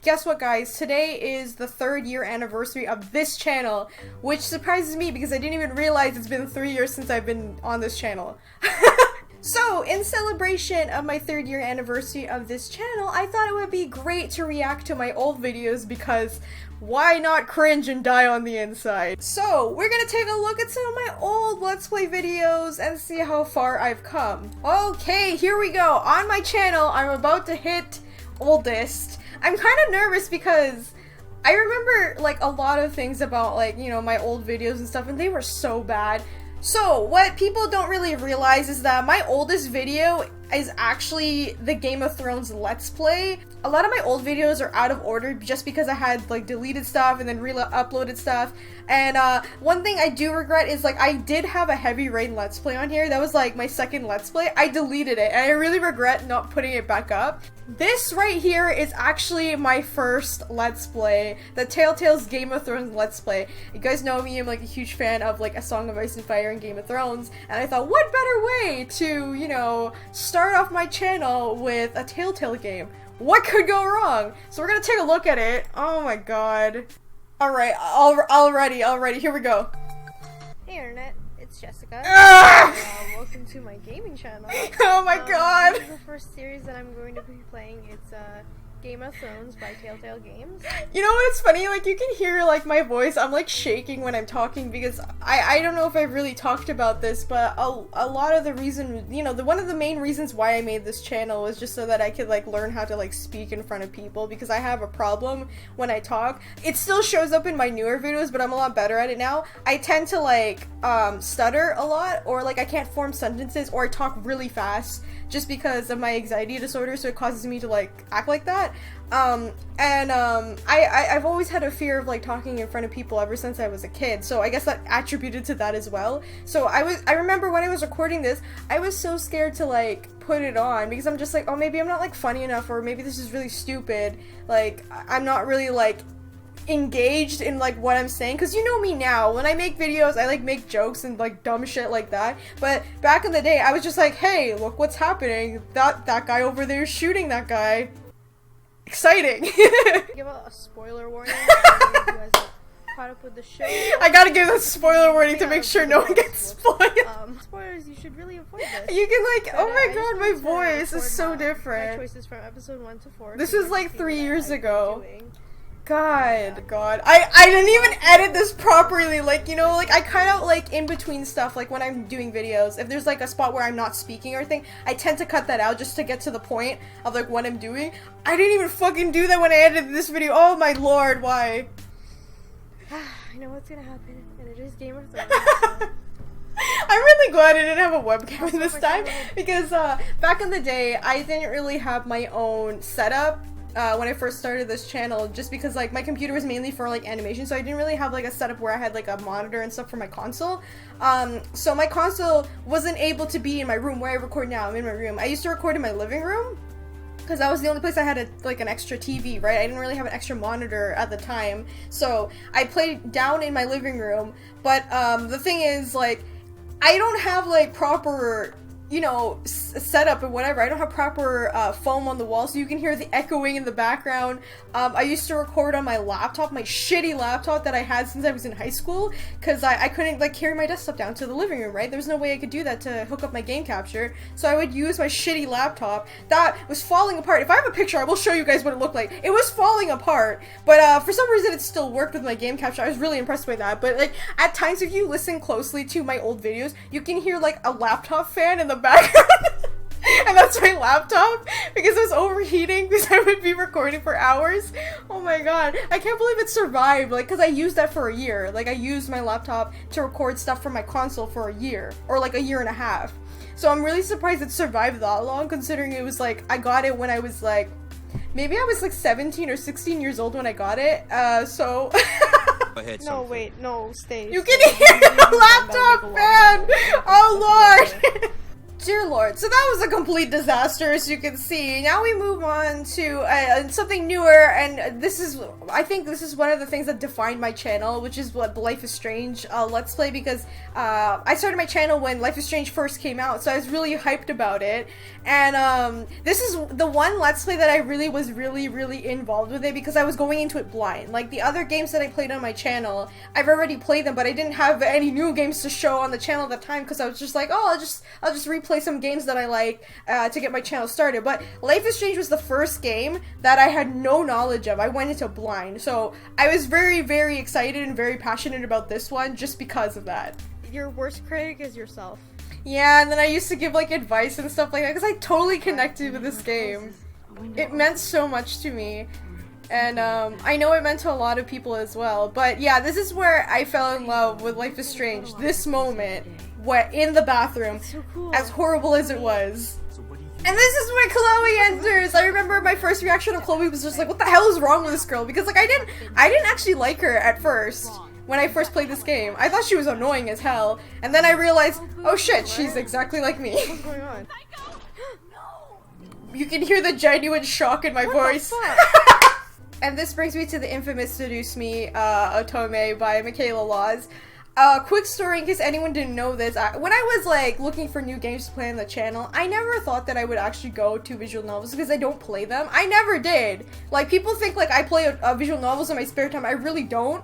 Guess what, guys? Today is the 3rd year anniversary of this channel, which surprises me because I didn't even realize it's been 3 years since I've been on this channel. So, in celebration of my 3rd year anniversary of this channel, I thought it would be great to react to my old videos because why not cringe and die on the inside? So, we're gonna take a look at some of my old Let's Play videos and see how far I've come. Okay, here we go. On my channel, I'm about to hit oldest. I'm kind of nervous because I remember like a lot of things about like, you know, my old videos and stuff, and they were so bad. So, what people don't really realize is that my oldest video is actually the Game of Thrones Let's Play. A lot of my old videos are out of order just because I had like deleted stuff and then re-uploaded stuff. And one thing I do regret is like I did have a Heavy Rain Let's Play on here. That was like my 2nd Let's Play. I deleted it and I really regret not putting it back up. This right here is actually my 1st Let's Play, the Telltale's Game of Thrones Let's Play. You guys know me, I'm like a huge fan of like A Song of Ice and Fire and Game of Thrones, and I thought what better way to, you know, start off my channel with a Telltale game. What could go wrong? So we're gonna take a look at it. Oh my god. Alright, already, here we go. Hey Internet, it's Jessica. Welcome to my gaming channel. Oh my god! This is the first series that I'm going to be playing. It's Game of Thrones by Telltale Games. You know what's funny? Like, you can hear, like, my voice. I'm, like, shaking when I'm talking because I don't know if I've really talked about this, but a lot of the reason, you know, one of the main reasons why I made this channel was just so that I could, like, learn how to, like, speak in front of people because I have a problem when I talk. It still shows up in my newer videos, but I'm a lot better at it now. I tend to, like, stutter a lot, or, like, I can't form sentences, or I talk really fast just because of my anxiety disorder, so it causes me to, like, act like that. I've always had a fear of like talking in front of people ever since I was a kid, so I guess that attributed to that as well. So I remember when I was recording this, I was so scared to like put it on because I'm just like, oh, maybe I'm not like funny enough, or maybe this is really stupid, like I'm not really like engaged in like what I'm saying, because you know me now, when I make videos I like make jokes and like dumb shit like that, but back in the day I was just like, hey, look what's happening, that guy over there is shooting that guy. Exciting. Give a spoiler warning. You guys are caught up with the show. I gotta give a spoiler warning to make sure no one gets spoiled. Spoilers, you should really avoid this. You can like, oh my god, my voice is so different. My choices from episode 1 to 4. This was like 3 years ago. God. I didn't even edit this properly, like, you know, like, I kind of, like, in between stuff, like, when I'm doing videos, if there's, like, a spot where I'm not speaking or anything, I tend to cut that out just to get to the point of, like, what I'm doing. I didn't even fucking do that when I edited this video. Oh my lord, why? I know what's gonna happen, and it is Game of Thrones. I'm really glad I didn't have a webcam this time, because, back in the day, I didn't really have my own setup. When I first started this channel, just because like my computer was mainly for like animation, so I didn't really have like a setup where I had like a monitor and stuff for my console. So my console wasn't able to be in my room where I record now. I'm in my room. I used to record in my living room because that was the only place I had like an extra TV, right? I didn't really have an extra monitor at the time, so I played down in my living room. But the thing is, like, I don't have like proper, you know, setup or whatever. I don't have proper foam on the wall, so you can hear the echoing in the background. I used to record on my laptop, my shitty laptop that I had since I was in high school, because I couldn't like carry my desktop down to the living room, right? There's no way I could do that to hook up my game capture, so I would use my shitty laptop that was falling apart. If I have a picture, I will show you guys what it looked like. It was falling apart, but for some reason it still worked with my game capture. I was really impressed by that. But like at times, if you listen closely to my old videos, you can hear like a laptop fan in the background. And that's my laptop because it was overheating because I would be recording for hours. Oh my god, I can't believe it survived, like, because I used that for a year. Like, I used my laptop to record stuff from my console for a year, or like a year and a half. So I'm really surprised it survived that long, considering it was like, I got it when I was like, maybe I was like 17 or 16 years old when I got it, so... No, wait, no, stay. You can hear the laptop fan! Oh lord! Dear Lord, so that was a complete disaster, as you can see. Now we move on to something newer, and I think this is one of the things that defined my channel, which is what Life is Strange Let's Play, because I started my channel when Life is Strange first came out, so I was really hyped about it, and this is the one Let's Play that I was really involved with it, because I was going into it blind. Like, the other games that I played on my channel, I've already played them, but I didn't have any new games to show on the channel at the time, because I was just like, oh, I'll just replay some games that I like to get my channel started. But Life is Strange was the first game that I had no knowledge of. I went into blind, so I was very excited and very passionate about this one just because of that. Your worst critic is yourself. Yeah, and then I used to give like advice and stuff like that because I totally connected with this game. It meant so much to me. And I know it meant to a lot of people as well. But yeah, this is where I fell in love with Life is Strange. This moment, in the bathroom, So cool. as horrible as it was. And this is where Chloe enters. I remember my first reaction of Chloe was just like, what the hell is wrong with this girl? Because like I didn't actually like her at first when I first played this game. I thought she was annoying as hell. And then I realized, oh shit, she's exactly like me. What's going on? You can hear the genuine shock in my voice. And this brings me to the infamous Seduce Me Otome by Michaela Laws. Quick story in case anyone didn't know this. When I was like looking for new games to play on the channel, I never thought that I would actually go to visual novels because I don't play them. I never did. Like, people think like I play visual novels in my spare time. I really don't.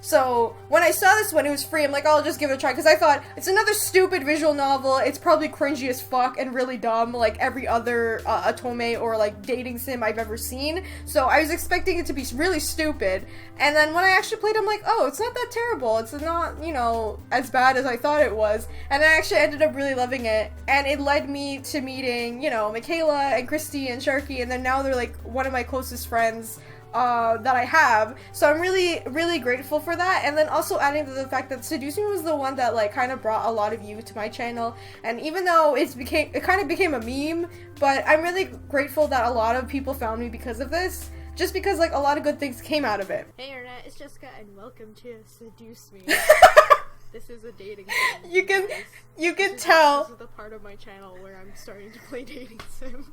So when I saw this one, it was free. I'm like, oh, I'll just give it a try because I thought it's another stupid visual novel. It's probably cringy as fuck and really dumb, like every other otome or like dating sim I've ever seen. So I was expecting it to be really stupid. And then when I actually played, I'm like, oh, it's not that terrible. It's not, you know, as bad as I thought it was. And I actually ended up really loving it. And it led me to meeting, you know, Michaela and Christy and Sharky. And then now they're like one of my closest friends that I have, so I'm really grateful for that. And then also adding to the fact that Seducing Me was the one that like kind of brought a lot of you to my channel, and even though it kind of became a meme, but I'm really grateful that a lot of people found me because of this, just because like a lot of good things came out of it. Hey internet, it's Jessica and welcome to Seduce Me. This is a dating sim. You can tell. This is the part of my channel where I'm starting to play dating sims.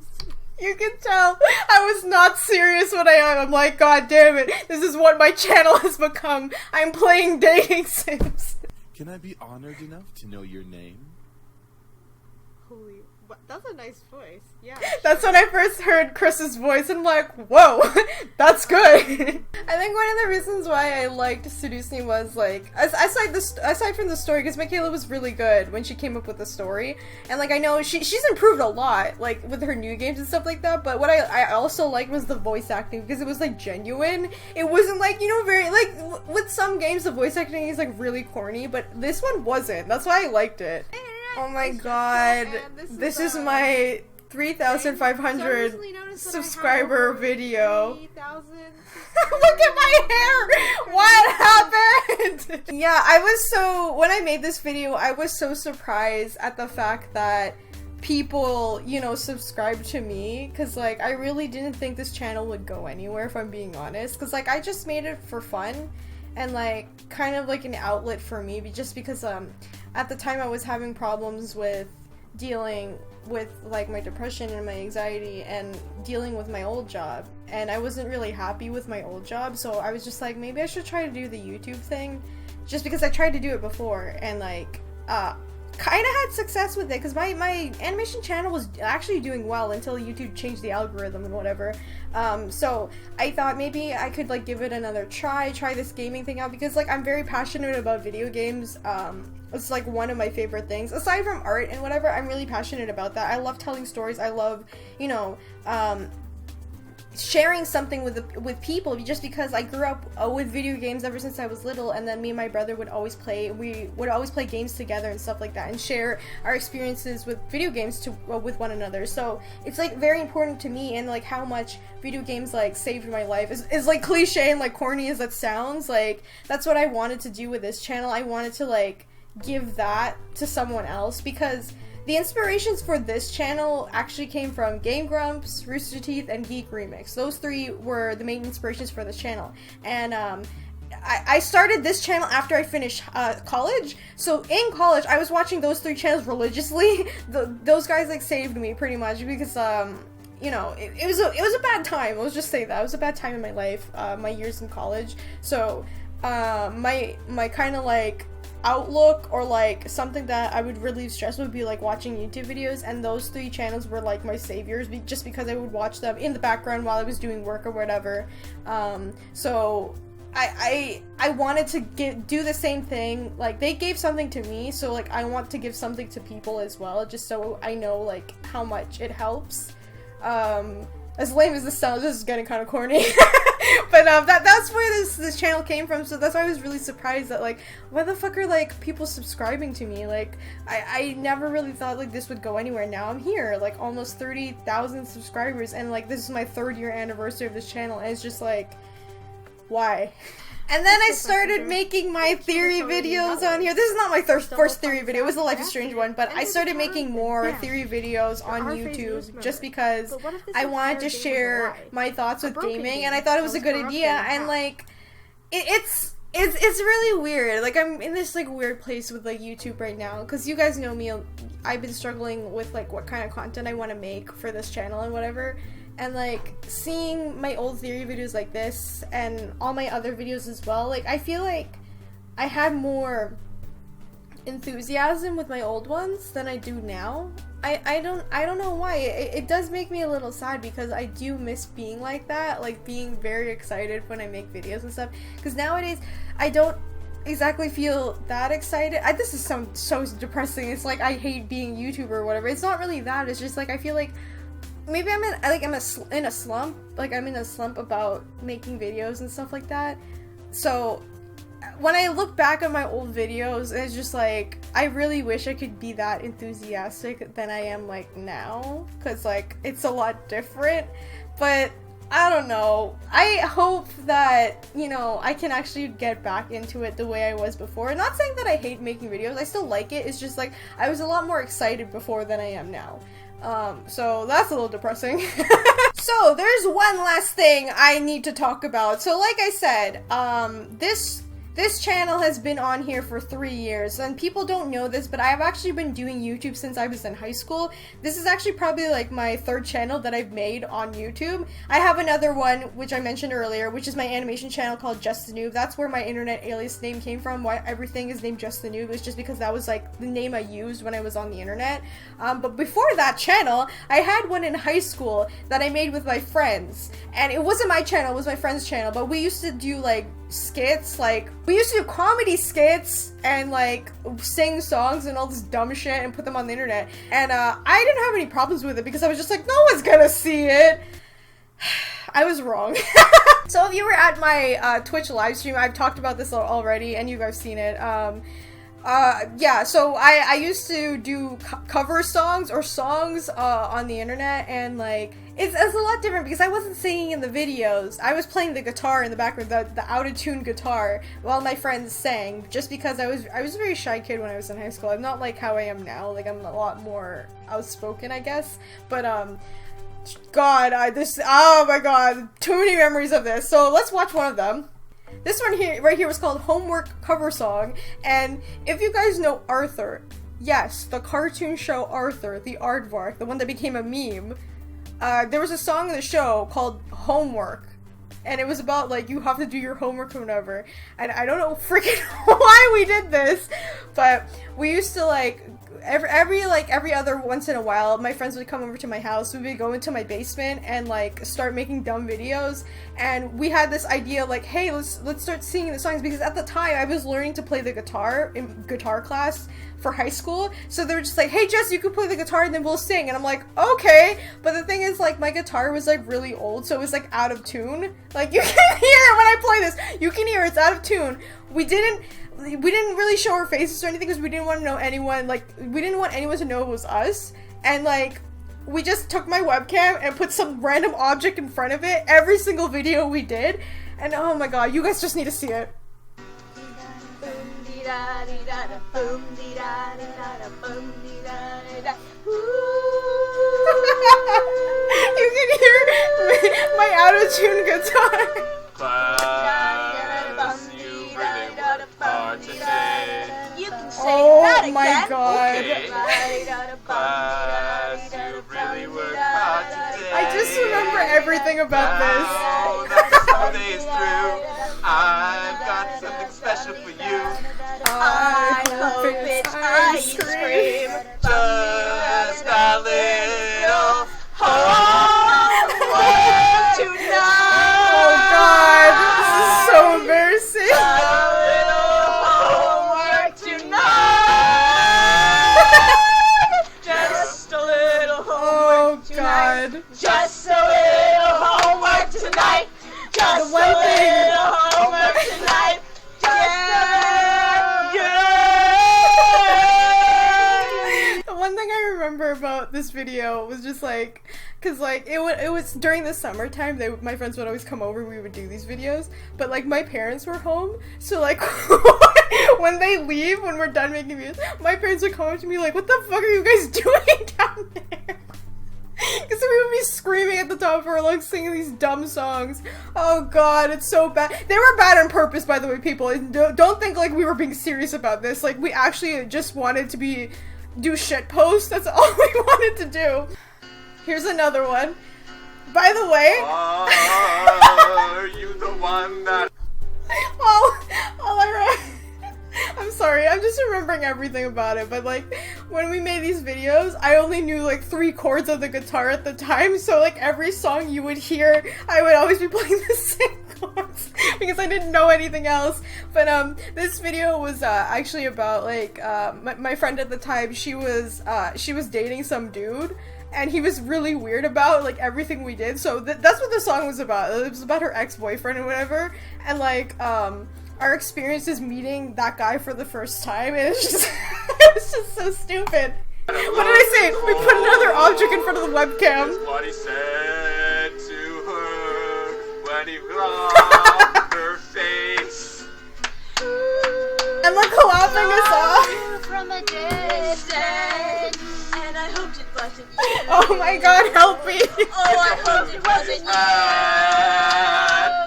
You can tell I was not serious when I am. I'm like, god damn it, this is what my channel has become. I'm playing dating sims. Can I be honored enough to know your name? Holy, that's a nice voice. Yeah. That's when I first heard Chris's voice, and I'm like, whoa, that's good. I think one of the reasons why I liked Seduce Me was like, aside from the story, because Michaela was really good when she came up with the story, and like I know she's improved a lot, like with her new games and stuff like that. But what I also liked was the voice acting, because it was like genuine. It wasn't like, you know, very like with some games the voice acting is like really corny, but this one wasn't. That's why I liked it. Oh my god, this is my 3,500 subscriber video. Look at my hair! What happened? Yeah, when I made this video, I was so surprised at the fact that people, you know, subscribe to me, because like I really didn't think this channel would go anywhere, if I'm being honest, because like I just made it for fun and like kind of like an outlet for me, just because at the time I was having problems with dealing with like my depression and my anxiety and dealing with my old job, and I wasn't really happy with my old job, so I was just like, maybe I should try to do the YouTube thing, just because I tried to do it before and like kind of had success with it, because my animation channel was actually doing well until YouTube changed the algorithm and whatever. So I thought maybe I could like give it another try this gaming thing out, because like I'm very passionate about video games. It's like one of my favorite things aside from art and whatever. I'm really passionate about that. I love telling stories. I love, you know, sharing something with people, just because I grew up with video games ever since I was little, and then me and my brother would always play games together and stuff like that, and share our experiences with video games with one another. So it's like very important to me, and like how much video games like saved my life is like cliche and like corny as that sounds, like that's what I wanted to do with this channel. I wanted to like give that to someone else, because the inspirations for this channel actually came from Game Grumps, Rooster Teeth, and Geek Remix. Those three were the main inspirations for this channel. And I started this channel after I finished college. So in college, I was watching those 3 channels religiously. Those guys like saved me pretty much because you know, it was a bad time. Let's just say that it was a bad time in my life, my years in college. So my kind of like outlook or like something that I would relieve stress would be like watching YouTube videos, and those 3 channels were like my saviors just because I would watch them in the background while I was doing work or whatever. So I wanted to do the same thing. Like, they gave something to me, so like I want to give something to people as well, just so I know like how much it helps. As lame as this sounds, this is getting kind of corny. But that's where this channel came from, so that's why I was really surprised that like, why the fuck are like people subscribing to me? Like, I never really thought like this would go anywhere. Now I'm here, like almost 30,000 subscribers, and like this is my 3rd year anniversary of this channel, and it's just like, why? And then I started making my theory videos on here. This is not my first theory video, it was a Life is Strange one, but I started making more theory videos on YouTube just because I wanted to share my thoughts with gaming, and I thought it was a good idea, and like, it's really weird. Like, I'm in this like weird place with like YouTube right now, because you guys know me, I've been struggling with like what kind of content I want to make for this channel and whatever. And like, seeing my old theory videos like this and all my other videos as well, like I feel like I had more enthusiasm with my old ones than I do now. I don't know why. It does make me a little sad because I do miss being like that, like being very excited when I make videos and stuff, because nowadays I don't exactly feel that excited. This sounds so depressing. It's like I hate being a YouTuber or whatever. It's not really that. It's just like I feel like maybe I'm in a slump. Like, I'm in a slump about making videos and stuff like that. So when I look back at my old videos, it's just like, I really wish I could be that enthusiastic than I am like now, because like it's a lot different. But I don't know. I hope that, you know, I can actually get back into it the way I was before. Not saying that I hate making videos. I still like it. It's just like I was a lot more excited before than I am now. So that's a little depressing. So there's one last thing I need to talk about. So like I said, this channel has been on here for 3 years, and people don't know this, but I have actually been doing YouTube since I was in high school. This is actually probably like my 3rd channel that I've made on YouTube. I have another one, which I mentioned earlier, which is my animation channel called Just the Noob. That's where my internet alias name came from. Why everything is named Just the Noob is just because that was like the name I used when I was on the internet. But before that channel, I had one in high school that I made with my friends, and it wasn't my channel, it was my friend's channel, but we used to do like skits, like we used to do comedy skits and like sing songs and all this dumb shit and put them on the internet, and I didn't have any problems with it because I was just like, no one's gonna see it. I was wrong. So if you were at my Twitch live stream, I've talked about this already and you guys seen it. Yeah, so I used to do cover songs or songs on the internet, and like it's a lot different because I wasn't singing in the videos. I was playing the guitar in the background, the out-of-tune guitar, while my friends sang, just because I was a very shy kid when I was in high school. I'm not like how I am now. Like, I'm a lot more outspoken, I guess. But God, oh my God, too many memories of this. So let's watch one of them. This one here, right here, was called Homework Cover Song, and if you guys know Arthur, yes, the cartoon show Arthur, the aardvark, the one that became a meme, there was a song in the show called Homework, and it was about, like, you have to do your homework or whatever, and I don't know freaking why we did this, but we used to, like, every other once in a while, my friends would come over to my house, we would go into my basement and like start making dumb videos, and we had this idea like, hey, let's start singing the songs, because at the time I was learning to play the guitar in guitar class for high school, so they were just like, hey Jess, you can play the guitar and then we'll sing, and I'm like, okay, but the thing is, like, my guitar was like really old, so it was like out of tune, like you can hear it when I play this, you can hear it's out of tune. We didn't really show our faces or anything because we didn't want to know anyone, like, we didn't want anyone to know it was us, and like, we just took my webcam and put some random object in front of it every single video we did, and oh my God, you guys just need to see it. You can hear my out-of-tune guitar. Oh my god. Okay. Class, you really worked hard today. I just remember everything about this. Now that the holidays through, I've got something special for you. I hope it's ice cream. Just a little homework tonight. Oh god, this is so embarrassing. A little homework tonight. Just a little homework Oh god. Just a little homework tonight. Just The one a thing- little homework tonight. The one thing I remember about this video was just like, cause like it was during the summertime. My friends would always come over. We would do these videos, but like my parents were home, so like when they leave, when we're done making videos, my parents would come up to me like, "What the fuck are you guys doing down there?" Because we would be screaming at the top of our lungs, singing these dumb songs. Oh god, it's so bad. They were bad on purpose, by the way, people. Don't think like we were being serious about this. Like, we actually just wanted to do shit posts. That's all we wanted to do. Here's another one. By the way, Are you the one that all I read. I'm sorry, I'm just remembering everything about it, but like, when we made these videos, I only knew like 3 chords of the guitar at the time, so like every song you would hear, I would always be playing the same chords, because I didn't know anything else. But this video was actually about like, my friend at the time, she was dating some dude, and he was really weird about like everything we did, so that's what the song was about. It was about her ex-boyfriend or whatever, and like, our experience is meeting that guy for the first time, and it's just it's just so stupid. What did I say? We put another object in front of the webcam. is what he said to her when he robbed her face. And look, laughing us off. From a distance, and I hoped it wasn't you. Oh my god, help me. Oh, I hoped it wasn't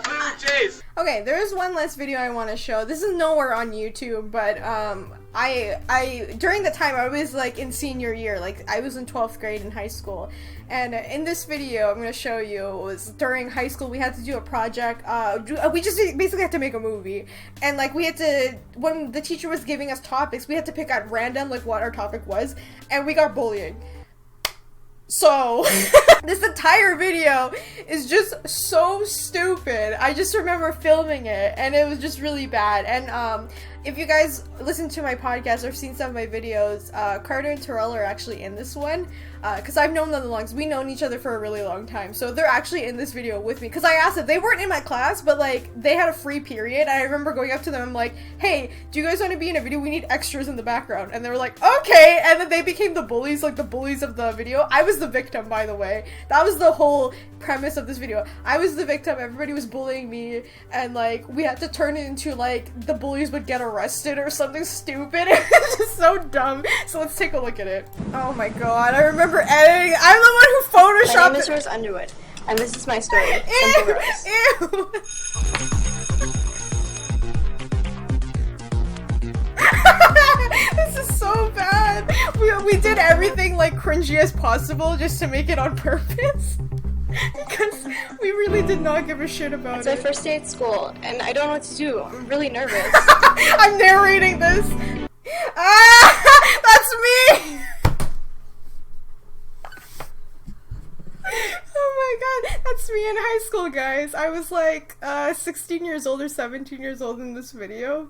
you. Blue Jays. Okay, there's one last video I want to show. This is nowhere on YouTube, but I during the time I was like in senior year, like I was in 12th grade in high school, and in this video I'm gonna show you, it was during high school. We had to do a project. We just basically had to make a movie, and like we had to, when the teacher was giving us topics, we had to pick at random like what our topic was, and we got bullying. So, this entire video is just so stupid. I just remember filming it, and it was just really bad. And, if you guys listen to my podcast or seen some of my videos, Carter and Terrell are actually in this one, because I've known them the longest. We've known each other for a really long time, so they're actually in this video with me, because I asked them. They weren't in my class, but, like, they had a free period, and I remember going up to them, I'm like, "Hey, do you guys want to be in a video? We need extras in the background." And they were like, "Okay," and then they became the bullies, like, the bullies of the video. I was the victim, by the way. That was the whole premise of this video. I was the victim, everybody was bullying me, and, like, we had to turn it into, like, the bullies would get arrested or something stupid. It's just so dumb. So let's take a look at it. Oh my god, I remember editing. I'm the one who photoshopped My name is Rose Underwood, and this is my story. Simple Ew, Rose. ew. This is so bad. We did everything like cringy as possible just to make it on purpose. Because we really did not give a shit about It's my it. first day at school, and I don't know what to do. I'm really nervous. I'm narrating this. Ah, that's me. Oh my god, that's me in high school, guys. I was like 16 years old or 17 years old in this video.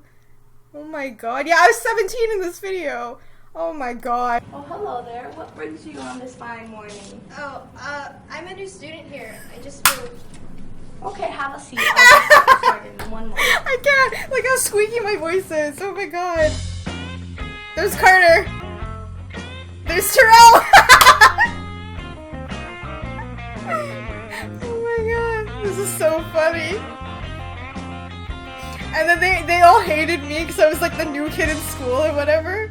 Oh my god. Yeah, I was 17 in this video. Oh my god. Oh, hello there. What brings you on this fine morning? Oh, I'm a new student here. I just moved. Okay, have a seat. I'll get started in 1 moment. I can't. Look how squeaky my voice is. Oh my god. There's Carter. There's Terrell. Oh my god. This is so funny. And then they all hated me because I was like the new kid in school or whatever.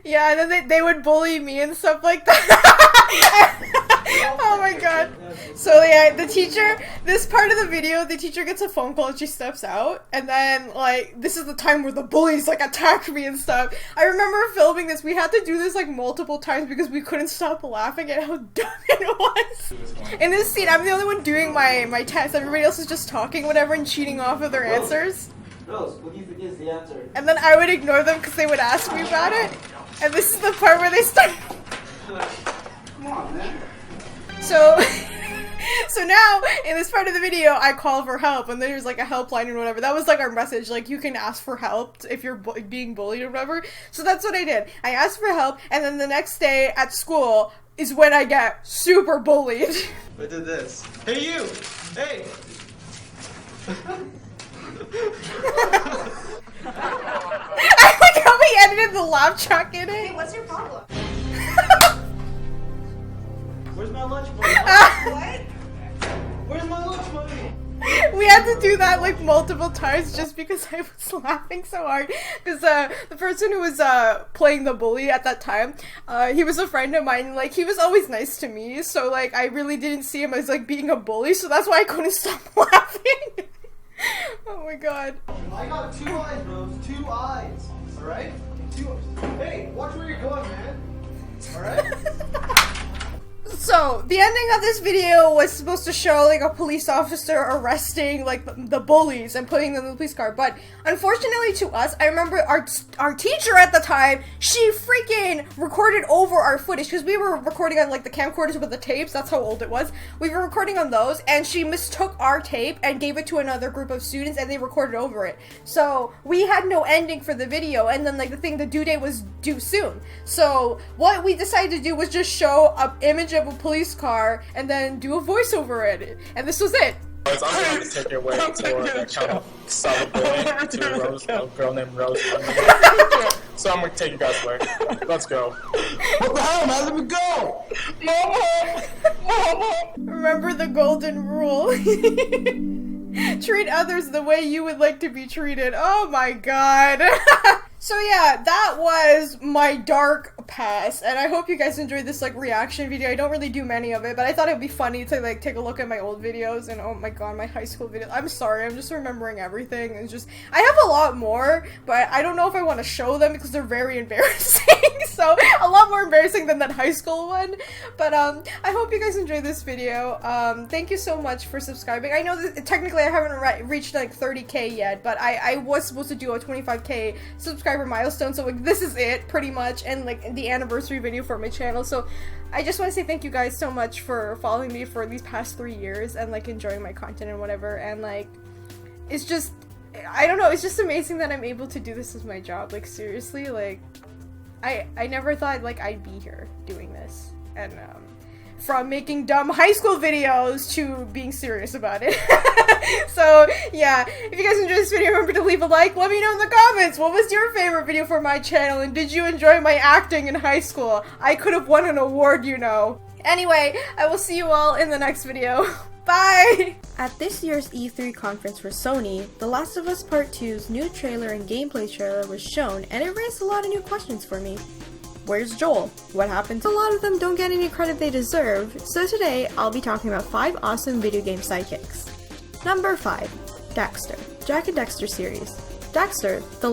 Yeah, and then they would bully me and stuff like that. Oh my god. So yeah, the teacher, this part of the video, the teacher gets a phone call and she steps out, and then like this is the time where the bullies like attack me and stuff. I remember filming this. We had to do this like multiple times because we couldn't stop laughing at how dumb it was. In this scene, I'm the only one doing my test. Everybody else is just talking whatever and cheating off of their answers. Rose, what do you think is the answer? And then I would ignore them because they would ask me about it. And this is the part where they start. Come on, man. So, so now in this part of the video, I call for help, and there's like a helpline and whatever. That was like our message, like you can ask for help if you're being bullied or whatever. So that's what I did. I asked for help, and then the next day at school is when I get super bullied. I did this. Hey, you! Hey! I like how we edited the laugh track in Hey, it. what's your problem? Where's my lunch money? What? Where's my lunch money? We had to do that like multiple times just because I was laughing so hard. Because the person who was playing the bully at that time, he was a friend of mine. Like he was always nice to me, so like I really didn't see him as like being a bully. So that's why I couldn't stop laughing. Oh my god. I got 2 eyes, Rose. 2 eyes. Alright? Hey, watch where you're going, man. Alright? So, the ending of this video was supposed to show, like, a police officer arresting, like, the bullies and putting them in the police car, but unfortunately to us, I remember our teacher at the time, she freaking recorded over our footage, because we were recording on, like, the camcorders with the tapes, that's how old it was. We were recording on those, and she mistook our tape and gave it to another group of students, and they recorded over it. So, we had no ending for the video, and then, like, the due date was due soon. So, what we decided to do was just show an image of a police car and then do a voice over it, and this was it. I'm going to take your way to a kind of celebrating to Rose, a girl named Rose. So I'm going to take you guys away. Let's go. What the hell, man? Let me go! Mama! Mama! Remember the golden rule. Treat others the way you would like to be treated. Oh my god. So yeah, that was my dark past, and I hope you guys enjoyed this like reaction video. I don't really do many of it, but I thought it'd be funny to like take a look at my old videos, and oh my god, my high school video. I'm sorry, I'm just remembering everything. It's just, I have a lot more, but I don't know if I want to show them because they're very embarrassing. So, a lot more embarrassing than that high school one. But I hope you guys enjoyed this video. Thank you so much for subscribing. I know that technically I haven't reached like 30k yet, but I was supposed to do a 25k subscriber milestone, so like this is it pretty much, and like the anniversary video for my channel. So I just want to say thank you guys so much for following me for these past 3 years and like enjoying my content and whatever, and like it's just, I don't know, it's just amazing that I'm able to do this as my job. Like seriously, like I never thought like I'd be here doing this, and from making dumb high school videos to being serious about it. So yeah, if you guys enjoyed this video, remember to leave a like. Let me know in the comments, what was your favorite video for my channel, and did you enjoy my acting in high school? I could have won an award, you know. Anyway, I will see you all in the next video. Bye! At this year's E3 conference for Sony, The Last of Us Part 2's new trailer and gameplay trailer was shown, and it raised a lot of new questions for me. Where's Joel? What happened? A lot of them don't get any credit they deserve, so today I'll be talking about 5 awesome video game sidekicks. Number 5. Dexter. Jak and Daxter series. Dexter, the